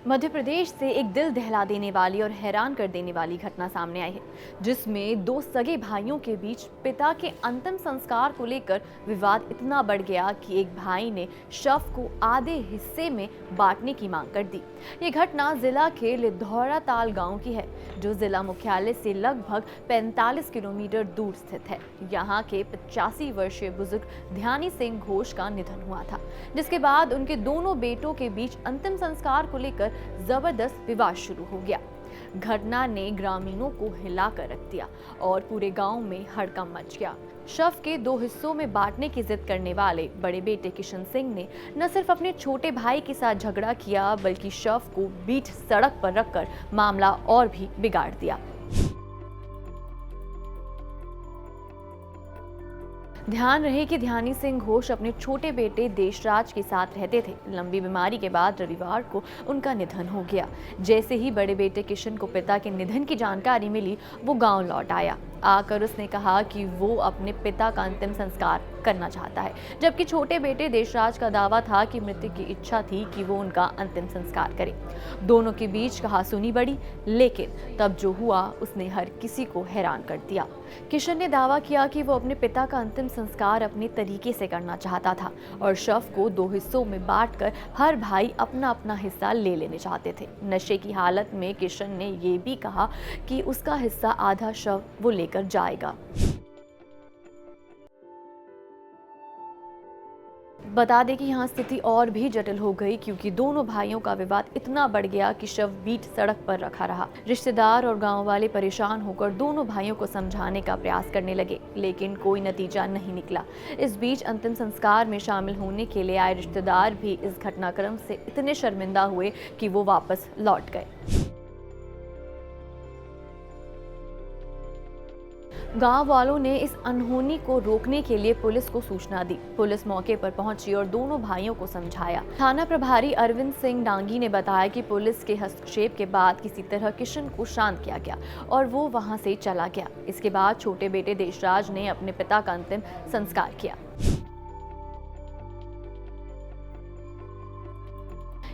मध्य प्रदेश से एक दिल दहला देने वाली और हैरान कर देने वाली घटना सामने आई है, जिसमें दो सगे भाइयों के बीच पिता के अंतिम संस्कार को लेकर विवाद इतना बढ़ गया कि एक भाई ने शव को आधे हिस्से में बांटने की मांग कर दी। ये घटना जिला के लिधौरा ताल गांव की है, जो जिला मुख्यालय से लगभग 45 किलोमीटर दूर स्थित है। यहाँ के 85 वर्षीय बुजुर्ग ध्यानी सिंह घोष का निधन हुआ था, जिसके बाद उनके दोनों बेटों के बीच अंतिम संस्कार को लेकर जबरदस्त विवाद शुरू हो गया। घटना ने ग्रामीणों को हिलाकर रख दिया और पूरे गांव में हड़कंप मच गया। शव के दो हिस्सों में बांटने की जिद करने वाले बड़े बेटे किशन सिंह ने न सिर्फ अपने छोटे भाई के साथ झगड़ा किया, बल्कि शव को बीच सड़क पर रखकर मामला और भी बिगाड़ दिया। ध्यान रहे कि ध्यानी सिंह घोष अपने छोटे बेटे देशराज के साथ रहते थे। लंबी बीमारी के बाद रविवार को उनका निधन हो गया। जैसे ही बड़े बेटे किशन को पिता के निधन की जानकारी मिली, वो गांव लौट आया। आकर उसने कहा कि वो अपने पिता का अंतिम संस्कार करना चाहता है, जबकि छोटे बेटे देशराज का दावा था कि मृतक की इच्छा थी कि वो उनका अंतिम संस्कार करे। दोनों के बीच कहासुनी बढ़ी, लेकिन तब जो हुआ उसने हर किसी को हैरान कर दिया। किशन ने दावा किया कि वो अपने पिता का अंतिम संस्कार अपने तरीके से करना चाहता था और शव को दो हिस्सों में बांटकर हर भाई अपना अपना हिस्सा ले लेने चाहते थे। नशे की हालत में किशन ने ये भी कहा कि उसका हिस्सा आधा शव वो लेकर जाएगा। बता दें कि यहाँ स्थिति और भी जटिल हो गई, क्योंकि दोनों भाइयों का विवाद इतना बढ़ गया कि शव बीच सड़क पर रखा रहा। रिश्तेदार और गांव वाले परेशान होकर दोनों भाइयों को समझाने का प्रयास करने लगे, लेकिन कोई नतीजा नहीं निकला। इस बीच अंतिम संस्कार में शामिल होने के लिए आए रिश्तेदार भी इस घटनाक्रम से इतने शर्मिंदा हुए कि वो वापस लौट गए। गांव वालों ने इस अनहोनी को रोकने के लिए पुलिस को सूचना दी। पुलिस मौके पर पहुंची और दोनों भाइयों को समझाया। थाना प्रभारी अरविंद सिंह डांगी ने बताया कि पुलिस के हस्तक्षेप के बाद किसी तरह किशन को शांत किया गया और वो वहां से चला गया। इसके बाद छोटे बेटे देशराज ने अपने पिता का अंतिम संस्कार किया।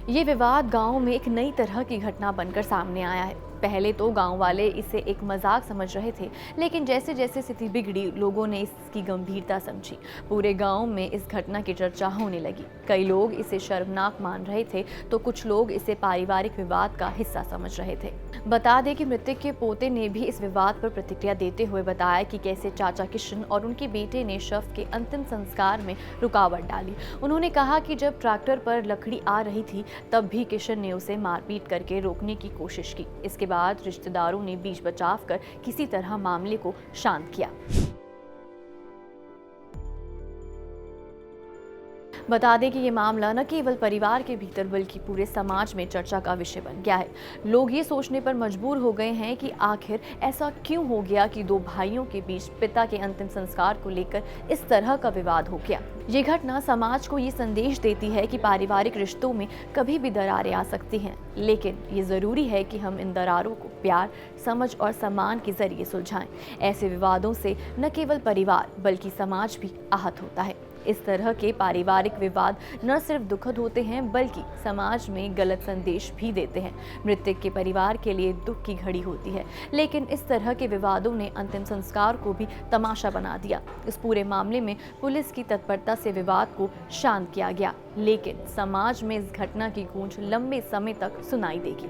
ये विवाद गांव में एक नई तरह की घटना बनकर सामने आया है। पहले तो गांव वाले इसे एक मजाक समझ रहे थे, लेकिन जैसे जैसे स्थिति बिगड़ी, लोगों ने इसकी गंभीरता समझी। पूरे गांव में इस घटना की चर्चा होने लगी। कई लोग इसे शर्मनाक मान रहे थे, तो कुछ लोग इसे पारिवारिक विवाद का हिस्सा समझ रहे थे। बता दें कि मृतक के पोते ने भी इस विवाद पर प्रतिक्रिया देते हुए बताया कि कैसे चाचा किशन और उनके बेटे ने शव के अंतिम संस्कार में रुकावट डाली। उन्होंने कहा कि जब ट्रैक्टर पर लकड़ी आ रही थी, तब भी किशन ने उसे मारपीट करके रोकने की कोशिश की। इसके बाद रिश्तेदारों ने बीच बचाव कर किसी तरह मामले को शांत किया। बता दें कि ये मामला न केवल परिवार के भीतर बल्कि पूरे समाज में चर्चा का विषय बन गया है। लोग ये सोचने पर मजबूर हो गए हैं कि आखिर ऐसा क्यों हो गया कि दो भाइयों के बीच पिता के अंतिम संस्कार को लेकर इस तरह का विवाद हो गया। ये घटना समाज को ये संदेश देती है कि पारिवारिक रिश्तों में कभी भी दरारें आ सकती हैं, लेकिन ये जरूरी है कि हम इन दरारों को प्यार, समझ और सम्मान के जरिए सुलझाएं। ऐसे विवादों से न केवल परिवार बल्कि समाज भी आहत होता है। इस तरह के पारिवारिक विवाद न सिर्फ दुखद होते हैं, बल्कि समाज में गलत संदेश भी देते हैं। मृतक के परिवार के लिए दुख की घड़ी होती है, लेकिन इस तरह के विवादों ने अंतिम संस्कार को भी तमाशा बना दिया। इस पूरे मामले में पुलिस की तत्परता से विवाद को शांत किया गया, लेकिन समाज में इस घटना की गूंज लंबे समय तक सुनाई देगी।